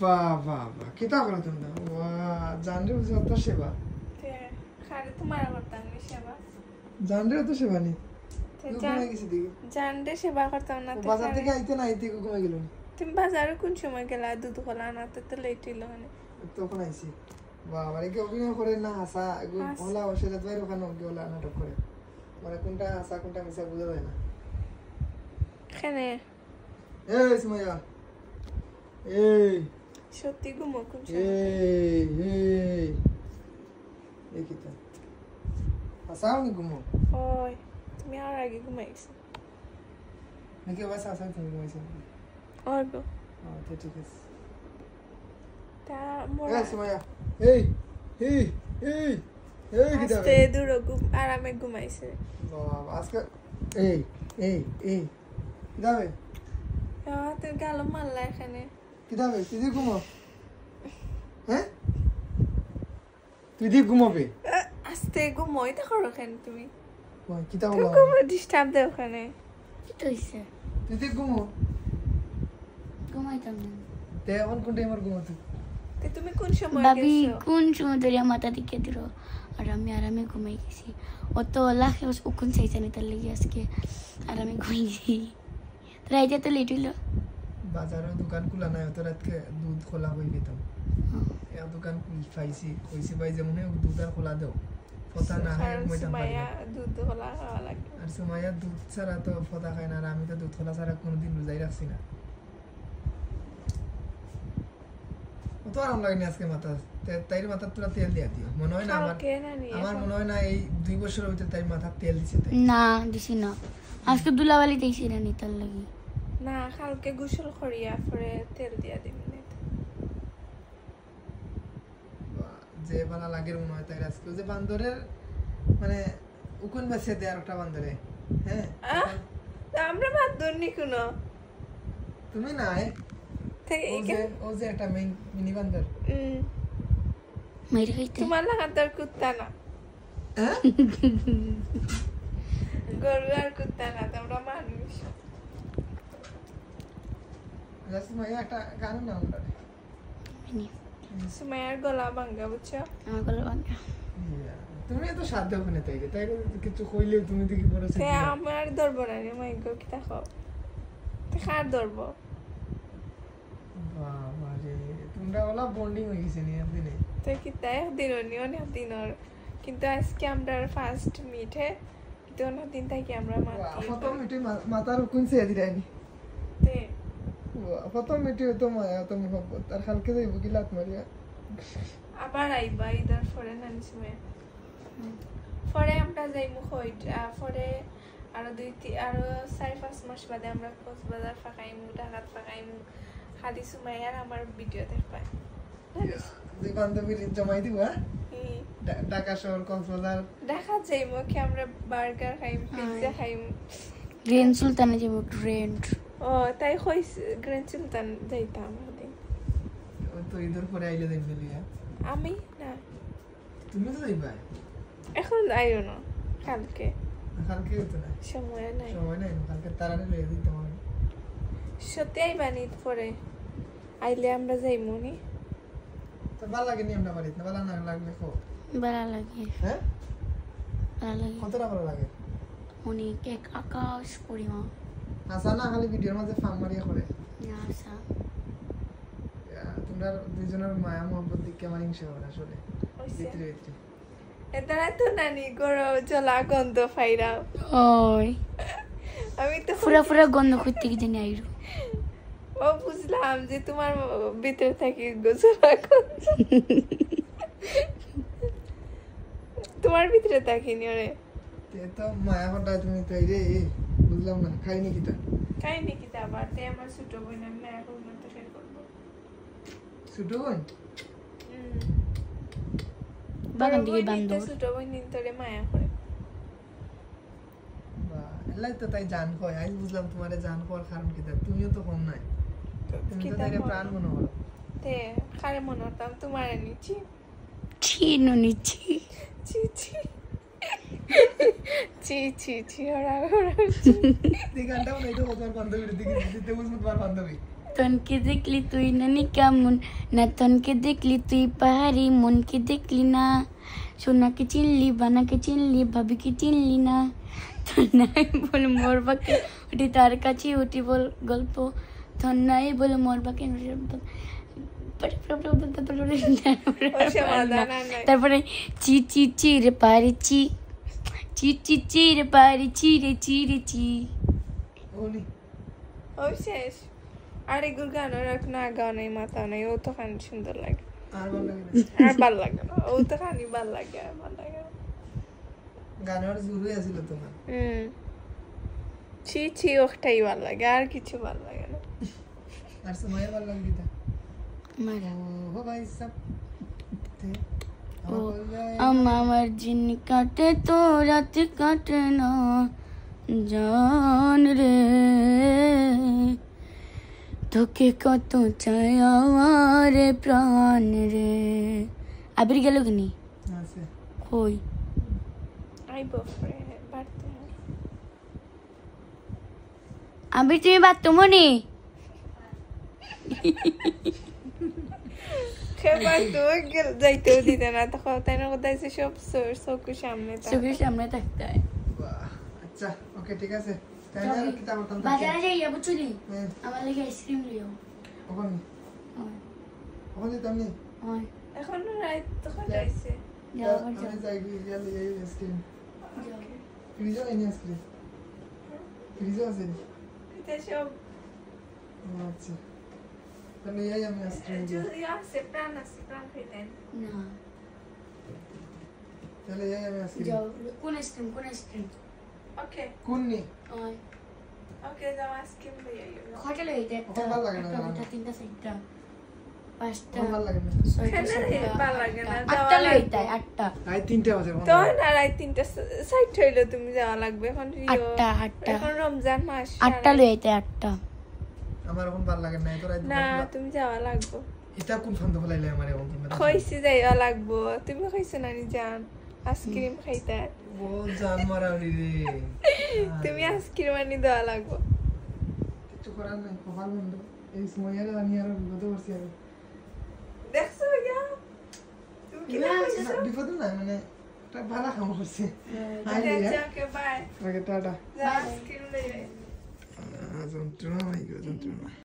বাহ বাহ বাহ কিতা করো তোমরা জানরে যত সেবা খারে তোমার করতাম নি সেবা জানরে তো সেবা নি ঘুমাই গেছি দিকে জানরে সেবা করতাম না বাজার থেকে আইতে না আইতে ঘুমাই গেল তুমি বাজারে কোন সময় গেলা দুধ কলা আনাতে তো লেট হইলো মানে তখন আইছি বাবা রে কি অভিনয় করে না হাসা ওলা ওষুধ বাইরে ওখানে ওলা নাটক করে মানে কোনটা হাসা কোনটা মিছা বোঝা যায় না কেনে এই সুমাইয়া এই সত্যি ঘুমো কোন এই কিতা হাসাও নি ঘুমো ওই তুমি আর আগে ঘুমাইছো নাকি বাস হাসা তুমি ঘুমাইছো আর গো তো ঠিক আছে তা মোর এই সুমাইয়া এই এই এই এই কিতা আস্তে দূর আরামে ঘুমাইছে বাবা আজকে এই এই এই কিতাবে তুই গালো মারলা এখানে কিতাবে তুই দি ঘুমো হ্যাঁ তুই দি ঘুমাবে আস্তে ঘুমোই তা করো কেন তুমি কিতা বলো ঘুমো ডিস্টার্ব দাও ওখানে কি তো হইছে তুই দি ঘুমো ঘুমাইতাম না তে এখন কোন টাইমার ঘুমাতে তুমি কোন সময় ভাবি গেছো কোন সময় ধরে মাথা দিকে দিল আর আমি আরামে ঘুমাই গেছি অত লাখে উকুন চাইছে না তার লেগে আজকে আরামে ঘুমাইছি তোরা এই যে তো লেট হইলো বাজারে দোকান খোলা নাই তো রাতকে দুধ খোলা হয়ে গেতাম এক দোকান পাইছি কইছি ভাই যেমন দুধ আর খোলা দাও ফতা না হয় ঘুমাইতাম পারি মায়া দুধ হলা খাওয়া লাগে আর সুমাইয়া দুধ ছাড়া তো ফতা খায় না আর আমি তো দুধ খোলা ছাড়া কোনোদিন রোজাই রাখছি না তো আরাম লাগে না আজকে মাথা তাইর মাথা তোরা তেল দিয়া দিও মনে হয় না আমার মনে হয় না এই 2 বছরের ভিতরে তাই মাথা তেল দিছে তাই না দিছি না আজকে দুলাবালি দিছি না নিতার লাগি না কালকে গোসল করিয়া পরে তেল দিয়া দিবি যে ভালো লাগে মনে হয় তাই আজকে যে বান্দরের মানে উকুন বাসে দেয় আর একটা বান্দরে হ্যাঁ আমরা বান্দর নি কোনো তুমি নাই ও যে একটা মিনি বান্দর মেরে খাইতে তোমার লাগাতার কুত্তা না গরু আর কুত্তা না তোমরা মানুষ সুমাইয়া একটা গান না আমরা সুমাইয়ার গলা ভাঙ্গা বুঝছো আমার গলা ভাঙা তুমি এত সাধ্য ওখানে তাই কিছু কইলেও তুমি দেখি বড় তে আমার ধরবো না রে মাই গো কি দেখো তে কার ধরবো বাবা রে তোমরা ওলা বন্ডিং হয়ে গেছে নি একদিনে তো কি তাই একদিন অনেক দিন কিন্তু আজকে আমরা ফার্স্ট মিটে কিন্তু অনেক দিন থাকি আমরা প্রথম মিটে মাথার উকুন সে দিরানি তে প্রথম মিটে তো মায়া তো মোহব্বত আর হালকে যাইব কি লাত মারিয়া আবার আইবা ইদার পরে নানসমে পরে আমরা যাইমু কইটা পরে আরো 4-5 মাস বাদে আমরা কক্সবাজার ফাঁকাইমু ঢাকাত ফাঁকাইমু খালি সুমাইয়ার আমার ভিডিও দেখবা যে বান্ধবীর জমাই দিব ঢাকা শহর কক্সবাজার ঢাকা যাইমু কি আমরা বার্গার খাইম পিৎজা খাইম গ্রেন সুলতানে যাবো গ্রেন্ড ও তাই কইস গ্র্যান্ড সুলতান যাইতাম ওদিন তো ইদর পরে আইলে দেখবে লিয়া আমি না তুমি তো যাইবা এখন আইও না কালকে তো না সময় নাই কালকে তারানে লয়ে দিই তোমার সত্যি আইবা নি পরে আইলে আমরা যাইমু নি তো ভালো লাগে নি আমরা বাড়িতে ভালো না লাগলে কো ভালো লাগে হ্যাঁ ভালো লাগে কতটা ভালো লাগে অনেক এক আকাশ পরিমা আসা না খালি ভিডিওর মাঝে ফান মারিয়া করে না আসা তোমরা দুইজনের মায়া মোহব্বত দেখে আমার হিংসা হয় আসলে ভিতরে এতারা তো নানি গরো জলা গন্ধ ফাইরা ওই আমি তো পুরা গন্ধ করতে কি জানি আইরো ও বুঝলাম যে তোমার ভিতরে থাকি জলা গন্ধ তোমার ভিতরে থাকিনি রে তো মায়া হটা তুমি তাই রে বুঝলাম না খাইনি কিটা কাহিনী কি তা আবার তে আমার ছোট বোন আমি মায়া করবো তো শেয়ার করবো ছোট বোন বাগান দিকে বান্দর ছোট বোন দিন তোরে মায়া করে এলাই তো তাই জান কয় আজ বুঝলাম তোমারে জান কর কারণ কি তুমিও তো কম নাই তুমি তো তাইরে প্রাণ মনে করো তে কারে মনে হতাম তোমার নিচ্ছি চিনো নিচ্ছি চি ওরা এই গানটাও নাই তো তোমার বান্ধবীর দিকে দিতে বুঝবো তোমার বান্ধবী তনকে দেখলি তুই নানি কেমন না, তনকে দেখলি তুই পাহাড়ি, মনকে দেখলি না, সোনাকে চিনলি বানাকে চিনলি ভাবিকে চিনলি না, তন্নাই বল মোর বাকে উঠি তার কাছে উঠি বল গল্প, তন্নাই বল মোর বাকে তারপরে চি চি চি রে পারি চি, চি চি চি রে পারি চি রে চি রে চি। ওলি ও শেষ। আর এগুলো গান ওর না গাও নেই মাথা নেই, ও তো খানি সুন্দর লাগে আর ভালো লাগে না আর ভাল লাগে না, ও তো খানি ভাল লাগে আর ভাল লাগে না। গানের জুড়ে আছিল তোমার ছি ছি ওটাই ভাল লাগে আর কিছু ভাল লাগে না। আর সময় ভালো লাগবে তা মারা ও ভাই সব ও আমার জিন কাটে তো রাত কাটে না জান রে, তোকে কত চাই আমার প্রাণ রে। আবির গেল কিনি আছে কই আইবো ফ্রে বাড়তে আবির তুমি বাথরুম নি খেবার তো গেল যাইতেও দিতে না, তখন তাই না কোথায় সব চোখের সামনে চোখের সামনে থাকতে হয়। বাহ আচ্ছা ওকে ঠিক আছে তাই না কি তাম তাম বাজারে যাইয়া বুঝছো নি হ্যাঁ আমার লাগে আইসক্রিম লিও। ওখানে ওখানে তামনি এখন রাত তখন যাইছে যাও আমি যাও যাই গেলে এই আইসক্রিম যাও। ফ্রিজে আইনি আইসক্রিম ফ্রিজে আছে এটা সব আচ্ছা তাহলে এই আমি আইসক্রিম যদি আছে প্রাণ খাইতেন না তাহলে এই আমি আইসক্রিম যাও কোন আইসক্রিম কোন আইসক্রিম ওকে কোননি ওই ওকে যাও আইসক্রিম লইয়া কয়টা লই এটা একটা আমার ভালো লাগে না, একটা আমার। দুইটা তিনটা চারটা পাঁচটা আমার ভালো লাগে না ছয়টা হ্যাঁ, সাতটা ভালো লাগে না, আটটা যাওয়া লই লাগবে। তাই আটটা আই তিনটে আছে তো না রাত 3টা সাইড হইলো তুমি যাওয়া লাগবে এখন আটটা আটটা এখন রমজান মাস আটটা লই তাই আটটা। আমার এখন ভালো লাগে না এত রাত না তুমি যাওয়া লাগবে এটা কোন ফান্দ ফলাইলে আমার এখন তুমি কইছি যাইয়া লাগবো, তুমি কইছো না নি জান আইসক্রিম খাইতে, ও জান মারানি রে তুমি আইসক্রিম আনি দেওয়া লাগবো। কিছু করার নাই কপাল বন্ধ এই সময় আর আমি আর বিপদ করছি আর দেখছো ইয়া তুমি কি না, কইছো? না, বিপদ না মানে একটা ভালো কাম করছি আচ্ছা ওকে বাই, ওকে টাটা যাও আইসক্রিম লইয়া যন্ত্রণা হয়ে গেল যন্ত্রণা